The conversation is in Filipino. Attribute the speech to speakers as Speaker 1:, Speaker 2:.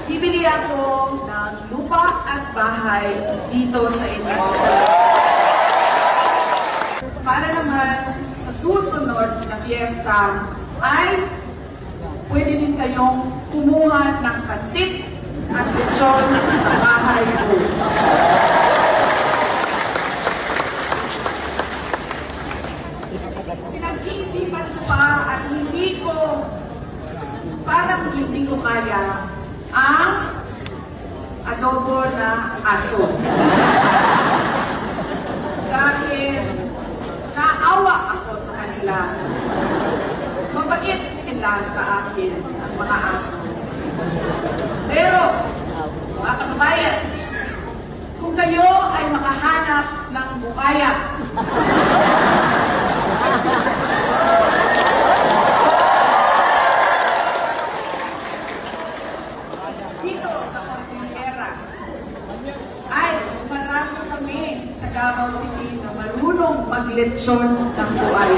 Speaker 1: bibili ako ng lupa at bahay dito sa inyo. Para naman sa susunod na fiesta ay pwede din kayong kumuha ng pansit at lechon sa bahay ko. Pinag-iisipan ko pa at parang hindi ko kaya ang adobo na aso. Dahil naawa ako sa kanila. Mabait sila sa akin, ang mga aso. Pero, mga kababayan, kung kayo ay makahanap ng bukaya, dito sa Cordillera, ay marami kami sa Davao City na marunong maglechon ng buhay.